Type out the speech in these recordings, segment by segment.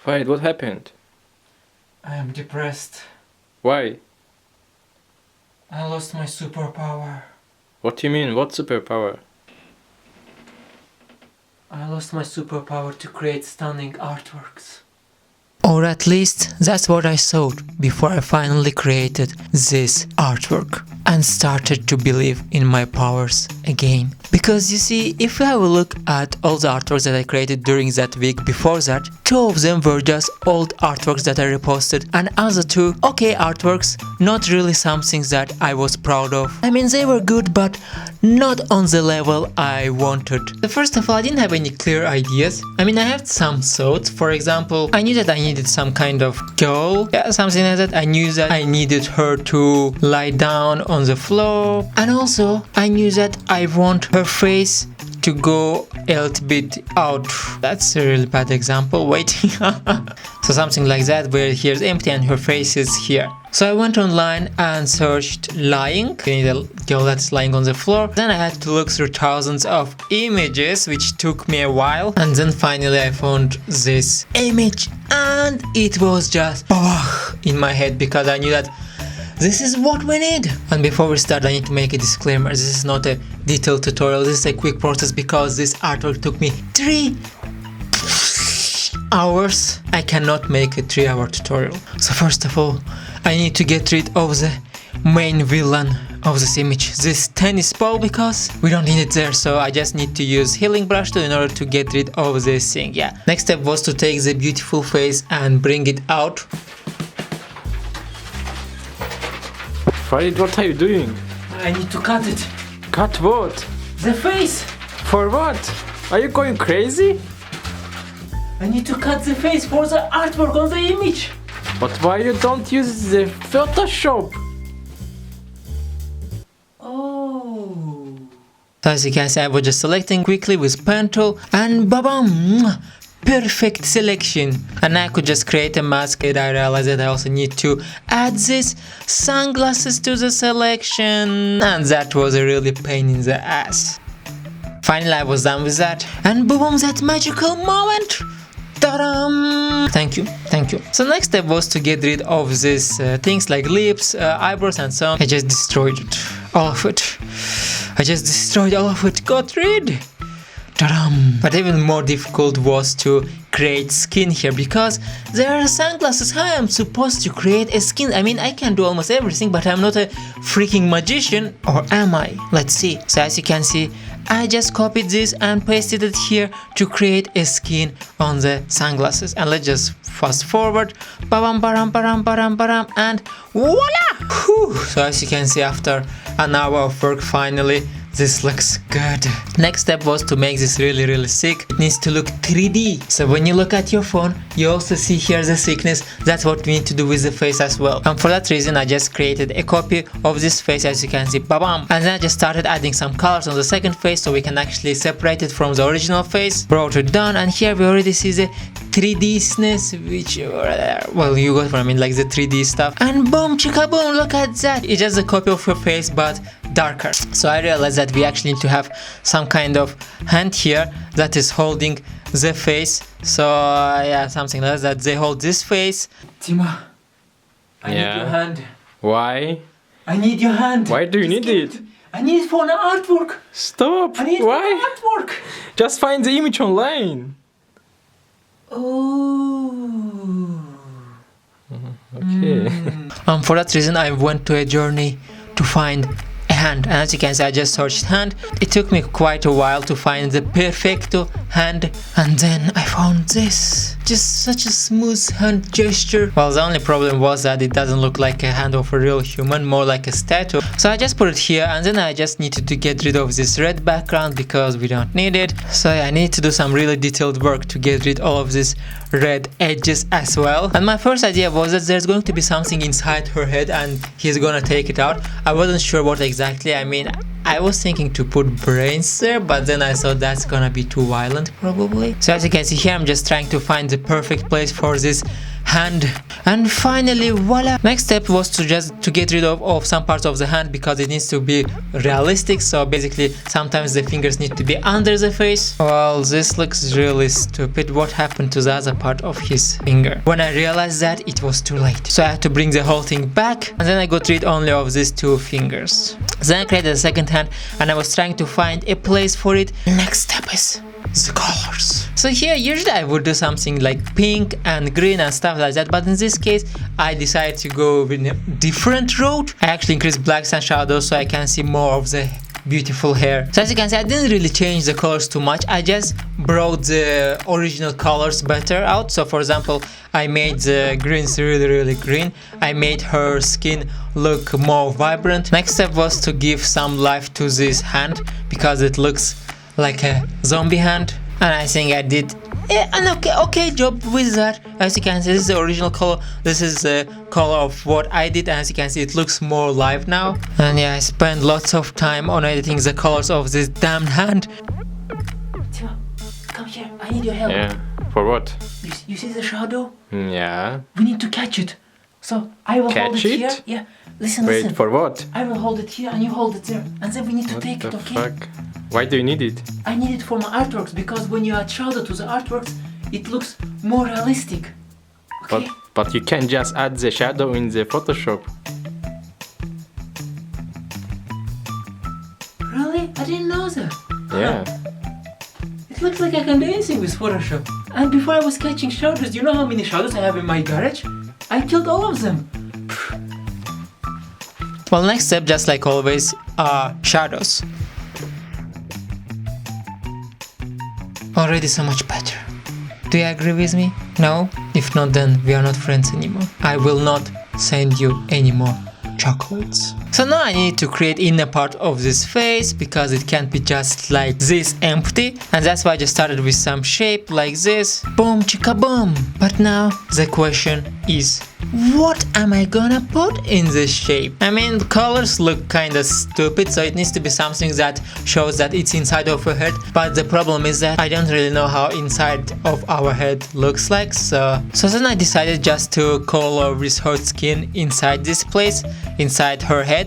Wait, what happened? I am depressed. Why? I lost my superpower. What do you mean? What superpower? I lost my superpower to create stunning artworks. Or at least that's what I thought before I finally created this artwork and started to believe in my powers again. Because you see, if we have a look at all the artworks that I created during that week before that, 2 of them were just old artworks that I reposted, and other 2 okay artworks, not really something that I was proud of. I mean, they were good, but not on the level I wanted. First of all, I didn't have any clear ideas. I mean, I had some thoughts. For example, I knew that I needed some kind of girl, something like that. I knew that I needed her to lie down on the floor, and also I knew that I want her face to go a little bit out. That's a really bad example. Wait. So something like that, where here's empty and her face is here. So I went online and searched lying. I need a girl that's lying on the floor. Then I had to look through thousands of images, which took me a while. And then finally I found this image, and it was just in my head, because I knew that this is what we need. And before we start, I need to make a disclaimer. This is not a detailed tutorial. This is a quick process because this artwork took me 3 hours. I cannot make a 3-hour tutorial. So first of all, I need to get rid of the main villain of this image, this tennis ball, because we don't need it there. So I just need to use healing brush tool in order to get rid of this thing. Yeah. Next step was to take the beautiful face and bring it out. Farid, what are you doing? I need to cut it. Cut what? The face. For what? Are you going crazy? I need to cut the face for the artwork on the image. But why you don't use the Photoshop? Oh. As you can see, I was just selecting quickly with pen tool, and babam! Perfect selection. And I could just create a mask, and I realized that I also need to add this sunglasses to the selection, and that was a really pain in the ass. Finally I was done with that, and boom, that magical moment. Ta-dam! Thank you. So next step was to get rid of these things like lips, eyebrows and so on. I just destroyed it, all of it. Got rid. Ta-dam! But even more difficult was to create skin here, because there are sunglasses. How am I supposed to create a skin? I mean, I can do almost everything, but I'm not a freaking magician, or am I? Let's see. So as you can see, I just copied this and pasted it here to create a skin on the sunglasses. And let's just fast forward. Ba-bam, ba-ram, ba-ram, ba-ram, ba-ram, and voila! Whew. So as you can see, after an hour of work, finally this looks good. Next step was to make this really sick. It needs to look 3D. So when you look at your phone, you also see here the thickness. That's what we need to do with the face as well. And for that reason, I just created a copy of this face, as you can see, ba-bam. And then I just started adding some colors on the second face so we can actually separate it from the original face. Brought it down, and here we already see the 3D-sness, which, well, you got what I mean, like the 3D stuff. And boom, chicka boom, look at that. It's just a copy of your face, but darker. So I realized that we actually need to have some kind of hand here that is holding the face. So yeah, something like that. They hold this face. Tima, I need your hand. Why? I need your hand. Why do you need it? I need it for an artwork. Stop. I need it Why? for an artwork. Just find the image online. Oh. Okay. For that reason, I went to a journey to find a hand, and as you can see, I just searched hand. It took me quite a while to find the perfecto hand, and then I found this. Just such a smooth hand gesture. Well, the only problem was that it doesn't look like a hand of a real human, more like a statue. So I just put it here, and then I just needed to get rid of this red background because we don't need it. So yeah, I need to do some really detailed work to get rid of all of these red edges as well. And my first idea was that there's going to be something inside her head and he's gonna take it out. I wasn't sure what exactly. I mean, I was thinking to put brains there, but then I thought that's gonna be too violent probably. So as you can see here, I'm just trying to find the perfect place for this hand. And finally, voila. Next step was to get rid of some parts of the hand because it needs to be realistic. So basically sometimes the fingers need to be under the face. Well, this looks really stupid. What happened to the other part of his finger? When I realized that, it was too late. So I had to bring the whole thing back, and then I got rid only of these two fingers. Then I created a second hand, and I was trying to find a place for it. Next step is the colors. So here usually I would do something like pink and green and stuff like that, but in this case I decided to go with a different road. I actually increased blacks and shadows so I can see more of the beautiful hair. So as you can see, I didn't really change the colors too much. I just brought the original colors better out. So for example, I made the greens really green. I made her skin look more vibrant. Next step was to give some life to this hand because it looks like a zombie hand, and I think I did an okay job with that. As you can see, this is the original color, this is the color of what I did, and as you can see, it looks more alive now. And yeah, I spent lots of time on editing the colors of this damn hand. Timo, come here, I need your help. Yeah, for what? You see the shadow? Yeah. We need to catch it. So I will hold it Catch it? here. Yeah, listen. Wait, for what? I will hold it here and you hold it there. And then we need to What take the it, okay? fuck? Why do you need it? I need it for my artworks because when you add shadow to the artworks, it looks more realistic. Okay? But you can just add the shadow in the Photoshop. Really? I didn't know that. Yeah. It looks like I can do anything with Photoshop. And before I was catching shadows, do you know how many shadows I have in my garage? I killed all of them. Well, next step, just like always, are shadows. Already so much better. Do you agree with me? No? If not, then we are not friends anymore. I will not send you any more chocolates. So now I need to create inner part of this face because it can't be just like this empty, and that's why I just started with some shape like this. Boom chicka boom. But now the question is, what am I gonna put in this shape? I mean, the colors look kinda stupid, so it needs to be something that shows that it's inside of her head, but the problem is that I don't really know how inside of our head looks like, so then I decided just to color with her skin inside this place, inside her head.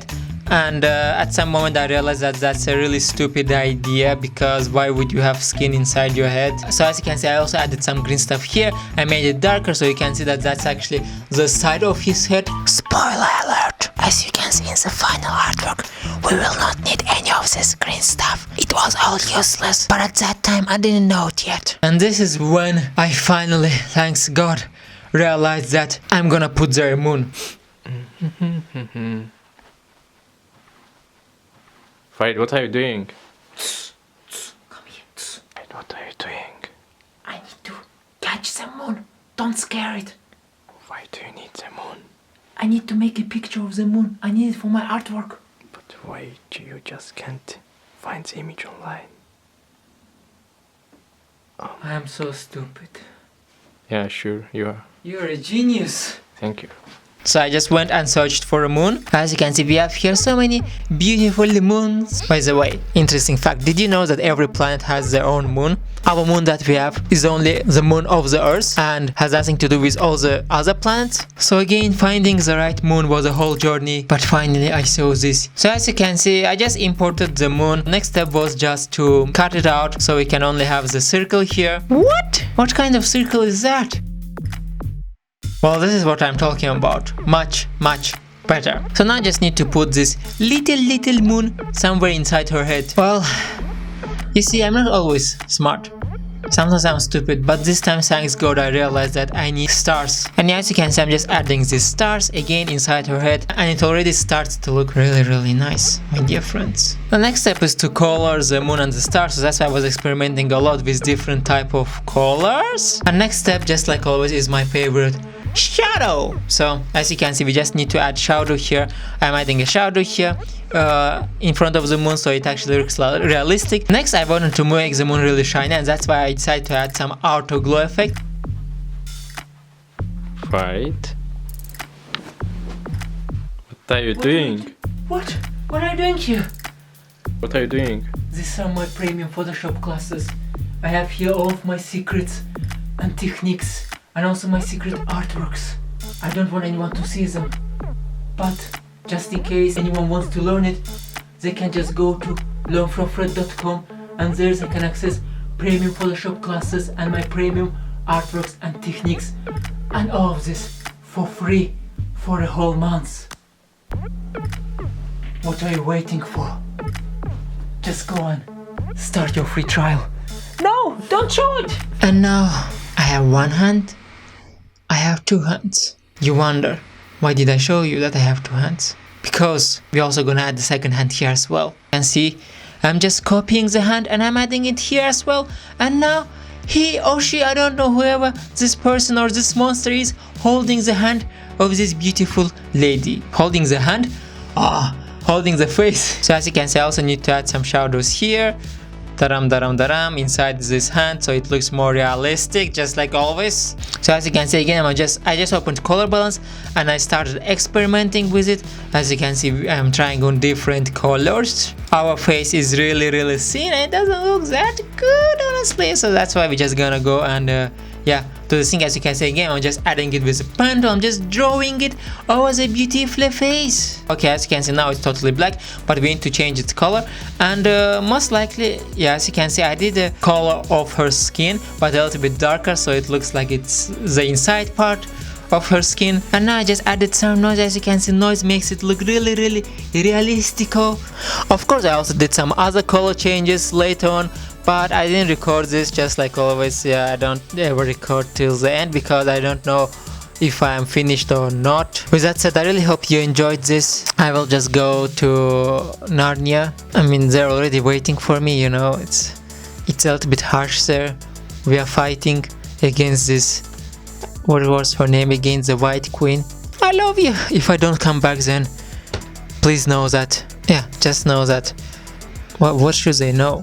And at some moment I realized that that's a really stupid idea, because why would you have skin inside your head? So as you can see, I also added some green stuff here. I made it darker so you can see that that's actually the side of his head. Spoiler alert! As you can see in the final artwork, we will not need any of this green stuff. It was all useless, but at that time I didn't know it yet. And this is when I finally, thanks God, realized that I'm gonna put there a moon. Wait, what are you doing? Come here. Wait, what are you doing? I need to catch the moon. Don't scare it. Why do you need the moon? I need to make a picture of the moon. I need it for my artwork. But why do you just can't find the image online? I am so stupid. Yeah, sure, you are. You're a genius. Thank you. So I just went and searched for a moon. As you can see, we have here so many beautiful moons. By the way, interesting fact, did you know that every planet has their own moon? Our moon that we have is only the moon of the Earth and has nothing to do with all the other planets. So again, finding the right moon was a whole journey, but finally I saw this. So as you can see, I just imported the moon. Next step was just to cut it out so we can only have the circle here. What? What kind of circle is that? Well, this is what I'm talking about. Much better. So now I just need to put this little moon somewhere inside her head. Well, you see, I'm not always smart. Sometimes I'm stupid, but this time, thanks God, I realized that I need stars. And as you can see, I'm just adding these stars again inside her head, and it already starts to look really nice, my dear friends. The next step is to color the moon and the stars, so that's why I was experimenting a lot with different type of colors. And next step, just like always, is my favorite, shadow. So as you can see, we just need to add shadow here. I'm adding a shadow here in front of the moon so it actually looks realistic. Next, I wanted to make the moon really shiny, and that's why I decided to add some auto glow effect. Right. What are you doing? What? What are you doing here? What are you doing? These are my premium Photoshop classes. I have here all of my secrets and techniques and also my secret artworks. I don't want anyone to see them, but just in case anyone wants to learn it, they can just go to learnfromfred.com, and there they can access premium Photoshop classes and my premium artworks and techniques, and all of this for free for a whole month. What are you waiting for? Just go on, start your free trial. No, don't show it! And now I have one hand, I have two hands. You wonder, why did I show you that I have two hands? Because we're also gonna add the second hand here as well. You can see I'm just copying the hand and I'm adding it here as well. And now he or she, I don't know, whoever this person or this monster is, holding the hand of this beautiful lady. Holding the hand? Holding the face. So as you can see, I also need to add some shadows here. Daram daram daram inside this hand, so it looks more realistic, just like always. So as you can see, again, I just opened color balance and I started experimenting with it. As you can see, I'm trying on different colors. Our face is really thin and it doesn't look that good, honestly. So that's why we're just gonna go and yeah, do the thing. As you can see, again, I'm just adding it with a pen tool. I'm just drawing it over the beautiful face. Okay, as you can see, now it's totally black, but we need to change its color. And most likely, yeah, as you can see, I did the color of her skin, but a little bit darker, so it looks like it's the inside part of her skin. And now I just added some noise. As you can see, noise makes it look really realistical. Of course, I also did some other color changes later on, but I didn't record this, just like always. Yeah, I don't ever record till the end because I don't know if I am finished or not. With that said, I really hope you enjoyed this. I will just go to Narnia. I mean, they're already waiting for me, you know. It's a little bit harsh there. We are fighting against this, what was her name again, the White Queen. I love you. If I don't come back, then please know that, yeah, just know that. What should they know?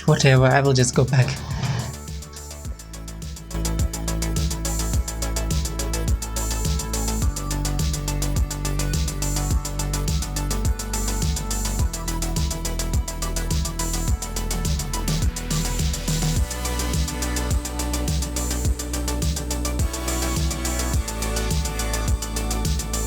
Whatever, I will just go back.